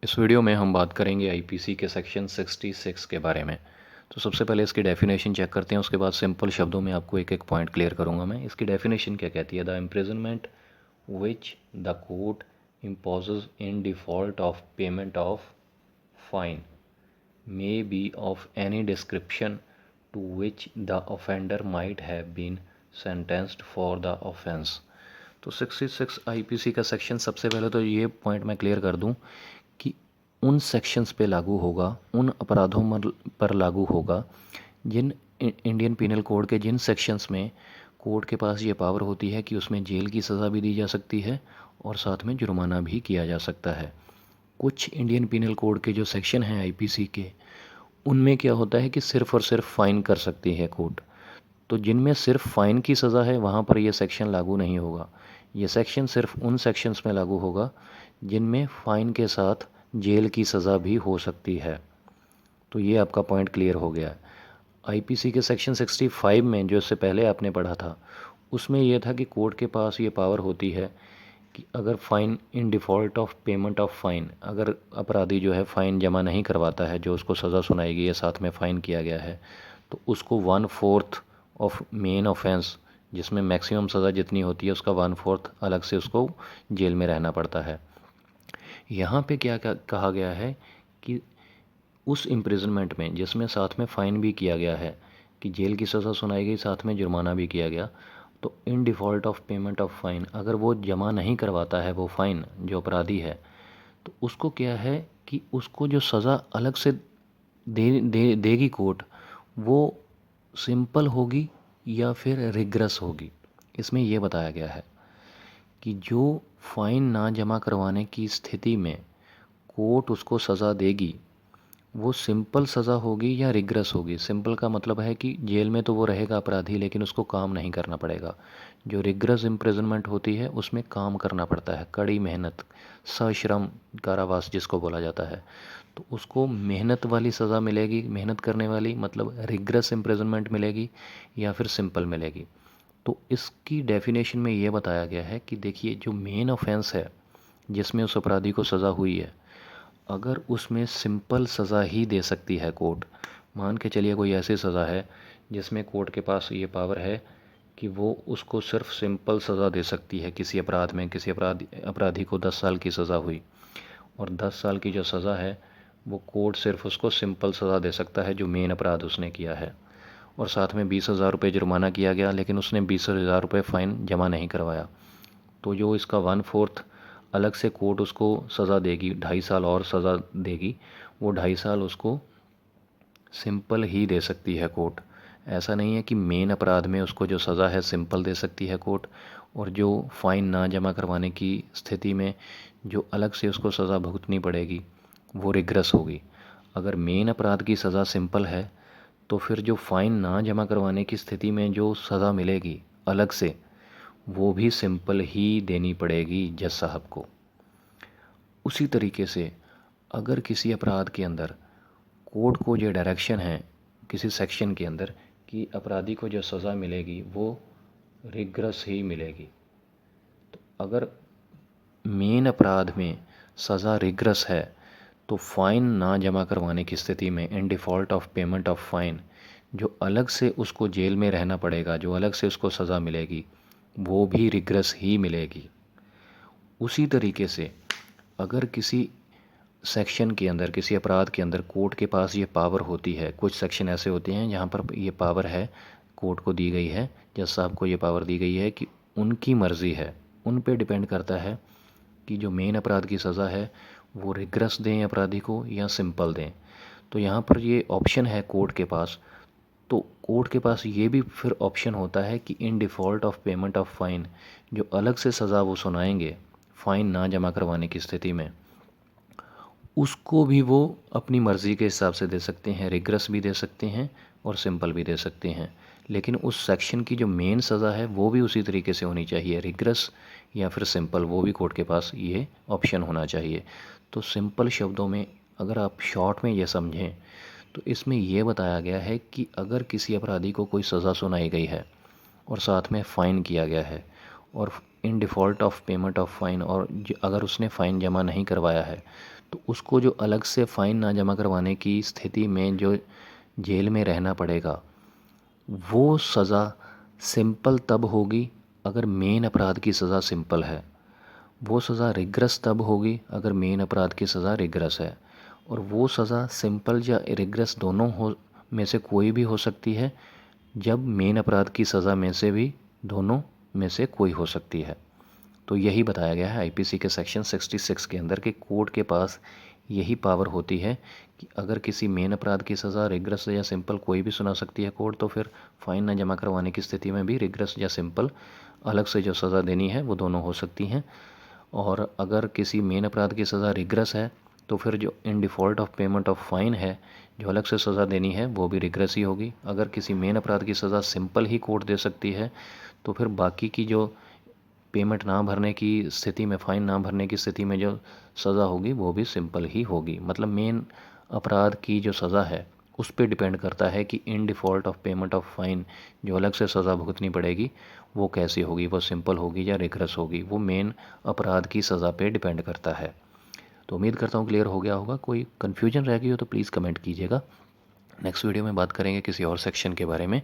इस वीडियो में हम बात करेंगे आईपीसी के सेक्शन 66 के बारे में। तो सबसे पहले इसकी डेफिनेशन चेक करते हैं, उसके बाद सिंपल शब्दों में आपको एक एक पॉइंट क्लियर करूंगा मैं। इसकी डेफिनेशन क्या कहती है? The imprisonment which the court imposes in default of payment of fine may be of any description to which the offender might have been sentenced for the offense। तो 66 IPC का section, सबसे पहले तो ये point मैं clear कर दूं कि उन सेक्शंस पे लागू होगा, उन अपराधों पर लागू होगा जिन इंडियन पिनल कोड के जिन सेक्शंस में कोर्ट के पास ये पावर होती है कि उसमें जेल की सज़ा भी दी जा सकती है और साथ में जुर्माना भी किया जा सकता है। कुछ इंडियन पिनल कोड के जो सेक्शन हैं आईपीसी के, उनमें क्या होता है कि सिर्फ़ और सिर्फ फ़ाइन कर सकती है कोर्ट। तो जिनमें सिर्फ फ़ाइन की सज़ा है वहाँ पर ये सेक्शन लागू नहीं होगा। ये सेक्शन सिर्फ उन सेक्शंस में लागू होगा जिनमें फ़ाइन के साथ जेल की सज़ा भी हो सकती है। तो ये आपका पॉइंट क्लियर हो गया है। आईपीसी के सेक्शन 65 में, जो इससे पहले आपने पढ़ा था, उसमें यह था कि कोर्ट के पास ये पावर होती है कि अगर fine in default of payment of fine, अगर अपराधी जो है फ़ाइन जमा नहीं करवाता है, जो उसको सज़ा सुनाई गई है साथ में फ़ाइन किया गया है, तो उसको 1/4 ऑफ मेन ऑफेंस, जिसमें मैक्सिमम सज़ा जितनी होती है उसका 1/4 अलग से उसको जेल में रहना पड़ता है। यहाँ पे क्या कहा गया है कि उस इम्प्रिजनमेंट में जिसमें साथ में फ़ाइन भी किया गया है, कि जेल की सज़ा सुनाई गई साथ में जुर्माना भी किया गया, तो in default of payment of fine, अगर वो जमा नहीं करवाता है वो फ़ाइन, जो अपराधी है, तो उसको क्या है कि उसको जो सज़ा अलग से देगी कोर्ट, वो सिंपल होगी या फिर रिग्रेस होगी। इसमें ये बताया गया है कि जो फ़ाइन ना जमा करवाने की स्थिति में कोर्ट उसको सज़ा देगी, वो सिंपल सज़ा होगी या रिग्रेस होगी। सिंपल का मतलब है कि जेल में तो वो रहेगा अपराधी, लेकिन उसको काम नहीं करना पड़ेगा। जो रिग्रेस इम्प्रिजनमेंट होती है उसमें काम करना पड़ता है, कड़ी मेहनत, सश्रम कारावास जिसको बोला जाता है। तो उसको मेहनत वाली सज़ा मिलेगी, मेहनत करने वाली, मतलब रिग्रेस इम्प्रिजनमेंट मिलेगी या फिर सिंपल मिलेगी। तो इसकी डेफिनेशन में ये बताया गया है कि देखिए, जो मेन ऑफेंस है जिसमें उस अपराधी को सज़ा हुई है, अगर उसमें सिंपल सज़ा ही दे सकती है कोर्ट, मान के चलिए कोई ऐसी सज़ा है जिसमें कोर्ट के पास ये पावर है कि वो उसको सिर्फ सिंपल सज़ा दे सकती है, किसी अपराध में, किसी अपराधी को 10 साल की सज़ा हुई, और 10 साल की जो सज़ा है वो कोर्ट सिर्फ उसको सिंपल सज़ा दे सकता है जो मेन अपराध उसने किया है, और साथ में 20,000 रुपये जुर्माना किया गया, लेकिन उसने 20,000 रुपये फ़ाइन जमा नहीं करवाया, तो जो इसका 1/4 अलग से कोर्ट उसको सज़ा देगी, 2.5 साल और सज़ा देगी, वो 2.5 साल उसको सिंपल ही दे सकती है कोर्ट। ऐसा नहीं है कि मेन अपराध में उसको जो सज़ा है सिंपल दे सकती है कोर्ट, और जो फ़ाइन ना जमा करवाने की स्थिति में जो अलग से उसको सज़ा भुगतनी पड़ेगी वो रिग्रेस होगी। अगर मेन अपराध की सज़ा सिंपल है, तो फिर जो फ़ाइन ना जमा करवाने की स्थिति में जो सज़ा मिलेगी अलग से, वो भी सिंपल ही देनी पड़ेगी जज साहब को। उसी तरीके से अगर किसी अपराध के अंदर कोर्ट को जो डायरेक्शन है किसी सेक्शन के अंदर कि अपराधी को जो सज़ा मिलेगी वो रिग्रेस ही मिलेगी, तो अगर मेन अपराध में सज़ा रिग्रेस है, तो फ़ाइन ना जमा करवाने की स्थिति में in default of payment of fine, जो अलग से उसको जेल में रहना पड़ेगा, जो अलग से उसको सज़ा मिलेगी, वो भी रिग्रेस ही मिलेगी। उसी तरीके से अगर किसी सेक्शन के अंदर, किसी अपराध के अंदर कोर्ट के पास ये पावर होती है, कुछ सेक्शन ऐसे होते हैं जहाँ पर ये पावर है, कोर्ट को दी गई है, जज साहब को ये पावर दी गई है कि उनकी मर्ज़ी है, उन पे डिपेंड करता है कि जो मेन अपराध की सज़ा है वो रिग्रेस दें अपराधी को या सिंपल दें। तो यहाँ पर ये ऑप्शन है कोर्ट के पास। तो कोर्ट के पास ये भी फिर ऑप्शन होता है कि in default of payment of fine, जो अलग से सज़ा वो सुनाएंगे फ़ाइन ना जमा करवाने की स्थिति में, उसको भी वो अपनी मर्ज़ी के हिसाब से दे सकते हैं, रिग्रेस भी दे सकते हैं और सिंपल भी दे सकते हैं। लेकिन उस सेक्शन की जो मेन सज़ा है वो भी उसी तरीके से होनी चाहिए, रिग्रेस या फिर सिंपल, वो भी कोर्ट के पास ये ऑप्शन होना चाहिए। तो सिंपल शब्दों में अगर आप शॉर्ट में ये समझें, तो इसमें ये बताया गया है कि अगर किसी अपराधी को कोई सज़ा सुनाई गई है और साथ में फ़ाइन किया गया है, और in default of payment of fine, और अगर उसने फ़ाइन जमा नहीं करवाया है, तो उसको जो अलग से फ़ाइन ना जमा करवाने की स्थिति में जो जेल में रहना पड़ेगा, वो सज़ा सिंपल तब होगी अगर मेन अपराध की सज़ा सिंपल है। वो सज़ा रिग्रेस तब होगी अगर मेन अपराध की सज़ा रिग्रेस है। और वो सज़ा सिंपल या रिग्रेस दोनों हो में से कोई भी हो सकती है, जब मेन अपराध की सज़ा में से भी दोनों में से कोई हो सकती है। तो यही बताया गया है आईपीसी के सेक्शन 66 के अंदर कि कोर्ट के पास यही पावर होती है कि अगर किसी मेन अपराध की सज़ा रिग्रेस या सिंपल कोई भी सुना सकती है कोर्ट, तो फिर फ़ाइन न जमा करवाने की स्थिति में भी रिग्रेस या सिंपल अलग से जो सज़ा देनी है वो दोनों हो सकती हैं। और अगर किसी मेन अपराध की सज़ा रिग्रेस है तो फिर जो in default of payment of fine है, जो अलग से सज़ा देनी है, वो भी रिग्रेस ही होगी। अगर किसी मेन अपराध की सज़ा सिंपल ही कोर्ट दे सकती है तो फिर बाकी की जो पेमेंट ना भरने की स्थिति में, फ़ाइन ना भरने की स्थिति में जो सज़ा होगी वो भी सिंपल ही होगी। मतलब मेन अपराध की जो सज़ा है उस पे डिपेंड करता है कि in default of payment of fine जो अलग से सज़ा भुगतनी पड़ेगी वो कैसी होगी, वो सिंपल होगी या रिग्रेस होगी, वो मेन अपराध की सज़ा पे डिपेंड करता है। तो उम्मीद करता हूँ क्लियर हो गया होगा। कोई कन्फ्यूजन रह गई हो तो प्लीज़ कमेंट कीजिएगा। नेक्स्ट वीडियो में बात करेंगे किसी और सेक्शन के बारे में।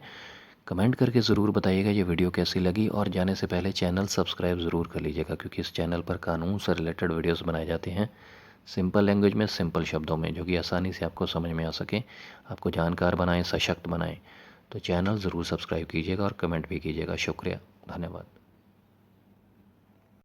कमेंट करके ज़रूर बताइएगा ये वीडियो कैसी लगी, और जाने से पहले चैनल सब्सक्राइब ज़रूर कर लीजिएगा, क्योंकि इस चैनल पर कानून से रिलेटेड वीडियोस बनाए जाते हैं सिंपल लैंग्वेज में, सिंपल शब्दों में, जो कि आसानी से आपको समझ में आ सके, आपको जानकार बनाएं, सशक्त बनाएं। तो चैनल ज़रूर सब्सक्राइब कीजिएगा और कमेंट भी कीजिएगा। शुक्रिया, धन्यवाद।